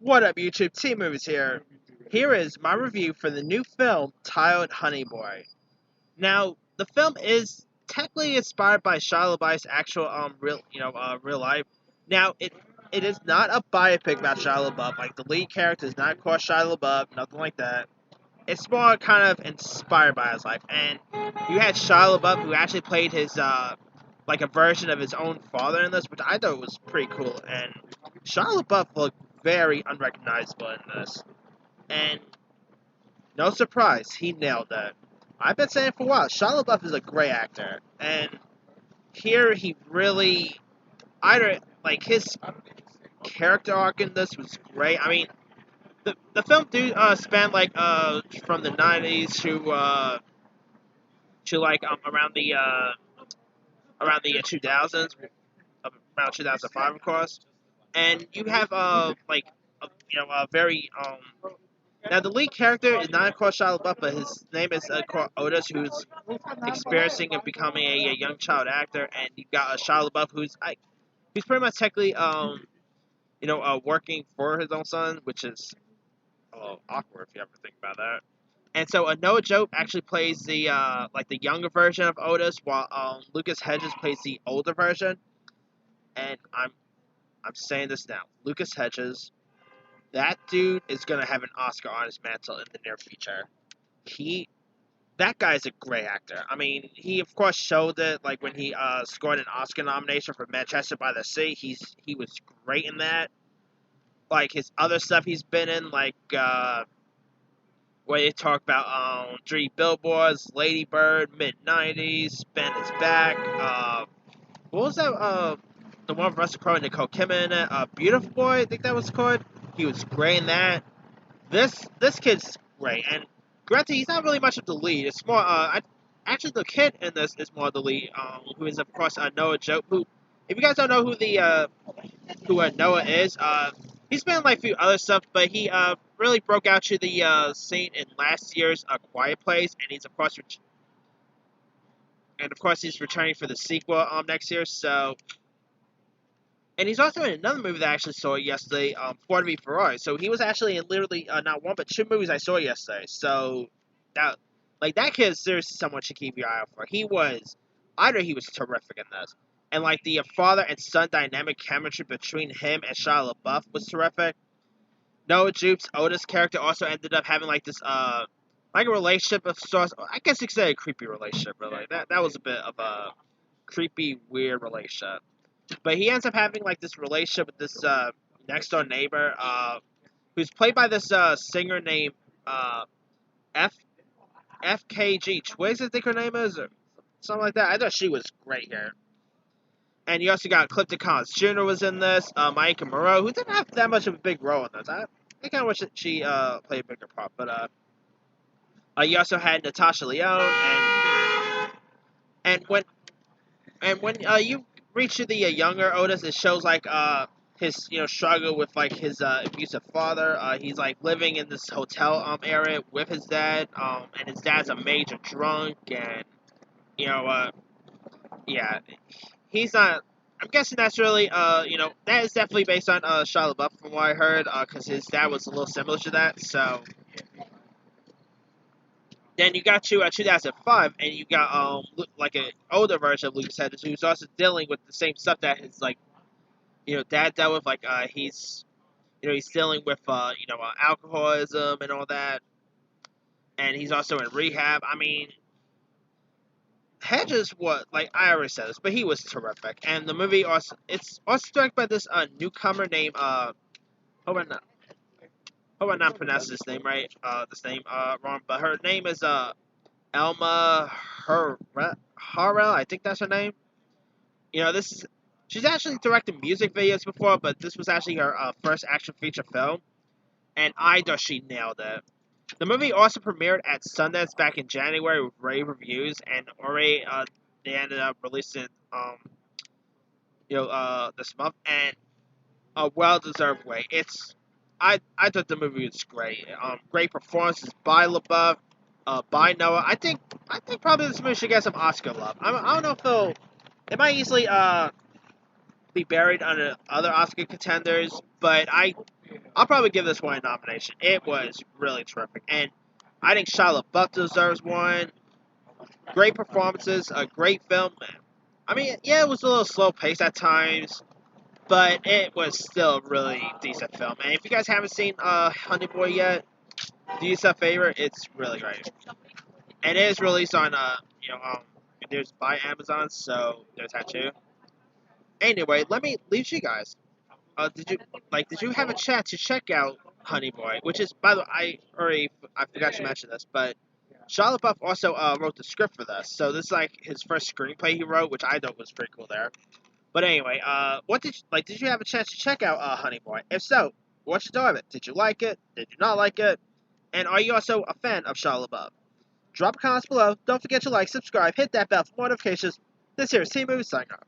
What up, YouTube? T Movies here. Here is my review for the new film titled Honey Boy. Now, the film is technically inspired by Shia LaBeouf's actual real life. Now, it is not a biopic about Shia LaBeouf. Like the lead character is not called Shia LaBeouf, nothing like that. It's more kind of inspired by his life. And you had Shia LaBeouf who actually played his like a version of his own father in this, which I thought was pretty cool. And Shia LaBeouf looked very unrecognizable in this. And no surprise, he nailed it. I've been saying for a while, Shia LaBeouf is a great actor. And here he really, either, like, his character arc in this was great. I mean, the film do span, like, from the 90s to like, around the 2000s, around 2005, of course. And you have, a very, now, the lead character is not called Shia LaBeouf, but his name is called Otis, who's experiencing and becoming a young child actor, and you got Shia LaBeouf, who's pretty much technically, working for his own son, which is a little awkward if you ever think about that. And so, Noah Jope actually plays the younger version of Otis, while Lucas Hedges plays the older version. And I'm saying this now, Lucas Hedges, that dude is gonna have an Oscar on his mantle in the near future. That guy's a great actor. I mean, he of course showed it like when he scored an Oscar nomination for Manchester by the Sea. He was great in that. Like his other stuff he's been in, like where they talk about Three Billboards, Lady Bird, mid '90s, Ben is Back. What was that? The one with Russell Crowe and Nicole Kidman in it. Beautiful Boy, I think that was called. He was great in that. This kid's great, and granted, he's not really much of the lead. It's more, actually, the kid in this is more the lead, who is, of course, Noah Jope, who, if you guys don't know who Noah is, he's been in, like, a few other stuff, but he, really broke out to the, scene in last year's, Quiet Place, and he's, of course, he's returning for the sequel, next year, so. And he's also in another movie that I actually saw yesterday, Ford v Ferrari. So he was actually in literally not one but two movies I saw yesterday. So that kid is seriously someone to keep your eye out for. He was terrific in this, and like the father and son dynamic chemistry between him and Shia LaBeouf was terrific. Noah Jupe's Otis character also ended up having like this like a relationship of sorts. I guess you could say a creepy relationship, but like that was a bit of a creepy, weird relationship. But he ends up having like this relationship with this next door neighbor, who's played by this singer named F FKG Twigs, I think her name is, or something like that. I thought she was great here. And you also got Clifton Collins Jr. was in this, Maika Monroe, who didn't have that much of a big role in this. I kind of wish that she played a bigger part. But you also had Natasha Lyonne, and when you reach the younger Otis, it shows like his struggle with like his abusive father. He's like living in this hotel area with his dad, and his dad's a major drunk, and yeah, he's not. I'm guessing that's really that is definitely based on Shia LaBeouf from what I heard, because his dad was a little similar to that. So then you got to 2005, and you got like an older version of Lucas Hedges, who's also dealing with the same stuff that his like dad dealt with. Like he's dealing with alcoholism and all that, and he's also in rehab. I mean, Hedges was like I already said this, but he was terrific, and the movie it's also directed by this newcomer named hope I'm not pronouncing this name right, wrong, but her name is Elma Harrell, I think that's her name. She's actually directed music videos before, but this was actually her first action feature film, and I thought she nailed it. The movie also premiered at Sundance back in January with rave reviews, and already they ended up releasing this month, and a well-deserved way. I thought the movie was great. Great performances by LaBeouf, by Noah. I think probably this movie should get some Oscar love. I don't know if it might easily be buried under other Oscar contenders, but I'll probably give this one a nomination. It was really terrific, and I think Shia LaBeouf deserves one. Great performances, a great film. I mean, yeah, it was a little slow paced at times, but it was still a really decent film. And if you guys haven't seen Honey Boy yet, do yourself a favor. It's really great, and it is released on there's by Amazon, so there's that too. Anyway, let me leave you guys. Did you have a chance to check out Honey Boy? Which is, by the way, I forgot to mention this, but Shia LaBeouf also wrote the script for this, so this is like his first screenplay he wrote, which I thought was pretty cool there. But anyway, what did you, like? Did you have a chance to check out Honey Boy? If so, what's your thought of it? Did you like it? Did you not like it? And are you also a fan of Shia LaBeouf? Drop comments below. Don't forget to like, subscribe, hit that bell for more notifications. This here is T Movie signing off.